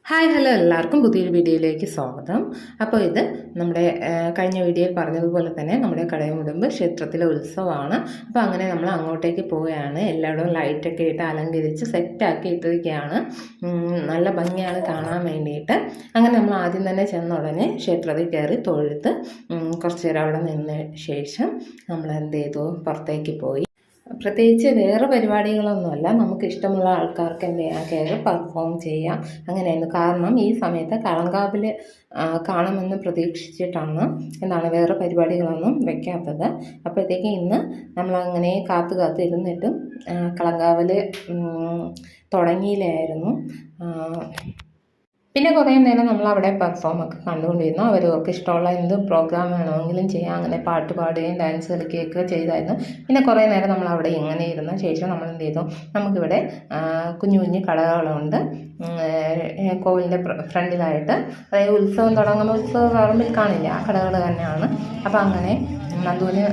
Hi hello എല്ലാവർക്കും പുതിയൊരു വീഡിയോയിലേക്ക് സ്വാഗതം. അപ്പോൾ ഇത് നമ്മുടെ കഴിഞ്ഞ വീഡിയോയിൽ പറഞ്ഞതുപോലെ തന്നെ നമ്മുടെ കടയമുടമ്പ് ക്ഷേത്രത്തിലെ ഉത്സവമാണ്. അപ്പോൾ അങ്ങനെ നമ്മൾ അങ്ങോട്ടേക്ക് പോവുകയാണ്. എല്ലായിടവും ലൈറ്റൊക്കെ ഇട്ട് അലങ്കരിച്ച് സെറ്റാക്കി ഇട്ടിരിക്കുകയാണ്. നല്ല ഭംഗിയാണ് കാണാൻ വേണ്ടിയിട്ട്. അങ്ങനെ നമ്മൾ ആദ്യം തന്നെ ചെന്ന ഉടനെ ക്ഷേത്രത്തിൽ കയറി തൊഴുത്ത് കുറച്ച് നേരം അവിടെ നിന്ന ശേഷം നമ്മൾ എന്ത് ചെയ്തു, പുറത്തേക്ക് പോയി. പ്രത്യേകിച്ച് വേറെ പരിപാടികളൊന്നുമല്ല, നമുക്ക് ഇഷ്ടമുള്ള ആൾക്കാർക്ക് എന്ത് ചെയ്യാം, കയറി പെർഫോം ചെയ്യാം. അങ്ങനെയായിരുന്നു. കാരണം ഈ സമയത്ത് കളങ്കാവിൽ കാണുമെന്ന് പ്രതീക്ഷിച്ചിട്ടാണ് വേറെ പരിപാടികളൊന്നും വെക്കാത്തത്. അപ്പോഴത്തേക്ക് ഇന്ന് നമ്മളങ്ങനെ കാത്തു ഇരുന്നിട്ടും കളങ്കാവിൽ തുടങ്ങിയില്ലായിരുന്നു. പിന്നെ കുറേ നേരം നമ്മൾ അവിടെ പെർഫോമൊക്കെ കണ്ടുകൊണ്ടിരുന്നു. അവർക്ക് ഇഷ്ടമുള്ള എന്ത് പ്രോഗ്രാം വേണമെങ്കിലും ചെയ്യാം. അങ്ങനെ പാട്ട് പാടുകയും ഡാൻസ് കളിക്കുകയൊക്കെ ചെയ്തായിരുന്നു. പിന്നെ കുറേ നേരം നമ്മൾ അവിടെ ഇങ്ങനെ ഇരുന്ന ശേഷം നമ്മൾ എന്ത് ചെയ്തു, നമുക്കിവിടെ കുഞ്ഞു കുഞ്ഞു കടകളുണ്ട് കോവിലിൻ്റെ ഫ്രണ്ടിലായിട്ട്. അതായത് ഉത്സവം തുടങ്ങുമ്പോൾ ഉത്സവ പറമ്പിൽ കാണില്ല, ആ കടകൾ തന്നെയാണ്. അപ്പോൾ അങ്ങനെ നന്ദുവിന്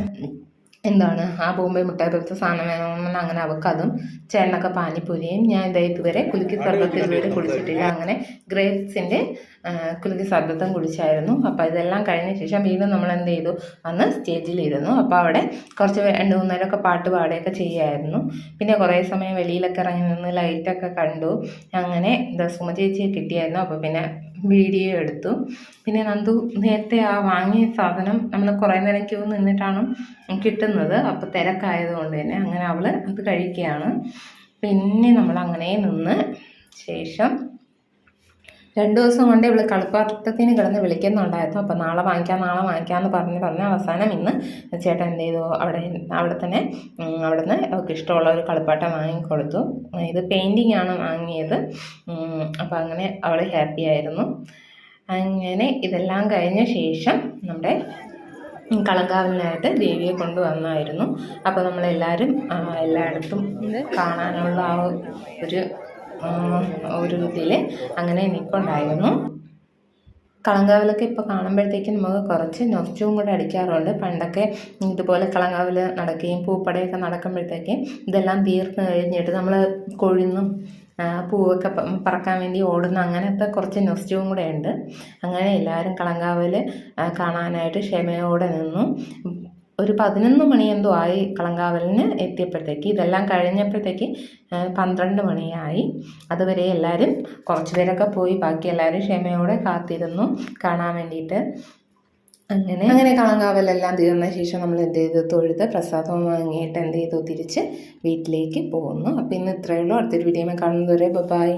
ആ ബോംബെ മുട്ടായി പോലത്തെ സാധനം വേണമെന്ന് അങ്ങനെ അവൾക്കതും, ചേട്ടനൊക്കെ പാനിപ്പൂരിയും, ഞാൻ ഇതുവരെ കുലുക്കി സർബത്ത് ഇതുവരെ കുടിച്ചിട്ടില്ല. അങ്ങനെ ഗ്രേപ്സിൻ്റെ കുലുക്കി സർബത്തും കുടിച്ചായിരുന്നു. അപ്പോൾ ഇതെല്ലാം കഴിഞ്ഞ ശേഷം വീണ്ടും നമ്മൾ എന്ത് ചെയ്തു, അന്ന് സ്റ്റേജിലിരുന്നു. അപ്പോൾ അവിടെ കുറച്ച് 2-3 നേരമൊക്കെ പാട്ട് പാടുകയൊക്കെ ചെയ്യുമായിരുന്നു. പിന്നെ കുറേ സമയം വെളിയിലൊക്കെ ഇറങ്ങി നിന്ന് ലൈറ്റൊക്കെ കണ്ടു. അങ്ങനെ സുമ ചേച്ചിയെ കിട്ടിയായിരുന്നു. അപ്പോൾ പിന്നെ വീഡിയോ എടുത്തു. പിന്നെ നന്ദു നേരത്തെ വാങ്ങിയ സാധനം നമ്മൾ കുറേ നേരം ക്യൂ നിന്നിട്ടാണ് കിട്ടുന്നത്. അപ്പോൾ തിരക്കായതുകൊണ്ട് തന്നെ അങ്ങനെ അവൾ അത് കഴിക്കുകയാണ്. പിന്നെ നമ്മൾ അങ്ങനെ നിന്ന് ശേഷം 2 ദിവസം കൊണ്ട് ഇവൾ കളിപ്പാട്ടത്തിന് കിടന്ന് വിളിക്കുന്നുണ്ടായിരുന്നു. അപ്പോൾ നാളെ വാങ്ങിക്കാമെന്ന് പറഞ്ഞ് അവസാനം ഇന്ന് ചേട്ടൻ എന്ത് ചെയ്തു, അവിടെ തന്നെ അവിടുന്ന് അവൾക്ക് ഇഷ്ടമുള്ള ഒരു കളിപ്പാട്ടം വാങ്ങിക്കൊടുത്തു. ഇത് പെയിൻറ്റിങ് ആണ് വാങ്ങിയത്. അപ്പോൾ അങ്ങനെ അവൾ ഹാപ്പി ആയിരുന്നു. അങ്ങനെ ഇതെല്ലാം കഴിഞ്ഞ ശേഷം നമ്മുടെ കളങ്കാവിനായിട്ട് ദേവിയെ കൊണ്ടുവന്നായിരുന്നു. അപ്പോൾ നമ്മളെല്ലാവരും എല്ലായിടത്തും കാണാനുള്ള ഒരു ഇതിൽ അങ്ങനെ നിൽപ്പുണ്ടായിരുന്നു. കളങ്കാവിലൊക്കെ ഇപ്പോൾ കാണുമ്പോഴത്തേക്കും നമുക്ക് കുറച്ച് നൊസ്റ്റും കൂടെ അടിക്കാറുണ്ട്. പണ്ടൊക്കെ ഇതുപോലെ കളങ്കാവിൽ നടക്കുകയും പൂപ്പടയൊക്കെ നടക്കുമ്പോഴത്തേക്കും ഇതെല്ലാം തീർന്നു കഴിഞ്ഞിട്ട് നമ്മൾ കൊഴുന്നും പൂവൊക്കെ പറക്കാൻ വേണ്ടി ഓടുന്ന അങ്ങനത്തെ കുറച്ച് നൊസ്റ്റും കൂടെ ഉണ്ട്. അങ്ങനെ എല്ലാവരും കളങ്കാവിൽ കാണാനായിട്ട് ക്ഷമയോടെ നിന്നു. ഒരു 11 മണി എന്തോ ആയി കളങ്കാവലിന് എത്തിയപ്പോഴത്തേക്ക്. ഇതെല്ലാം കഴിഞ്ഞപ്പോഴത്തേക്ക് 12 മണിയായി. അതുവരെ എല്ലാവരും കുറച്ച് പേരൊക്കെ പോയി, ബാക്കി എല്ലാവരും ക്ഷമയോടെ കാത്തിരുന്നു കാണാൻ വേണ്ടിയിട്ട്. അങ്ങനെ കളങ്കാവലെല്ലാം തീർന്ന ശേഷം നമ്മൾ എന്ത് ചെയ്തു, തൊഴുത് പ്രസാദം വാങ്ങിയിട്ട് എന്ത് ചെയ്തു, തിരിച്ച് വീട്ടിലേക്ക് പോകുന്നു. അപ്പോൾ ഇന്ന് ഇത്രയേ ഉള്ളൂ. അടുത്തൊരു വീഡിയോയിൽ കാണുന്നതുവരെ ബൈ.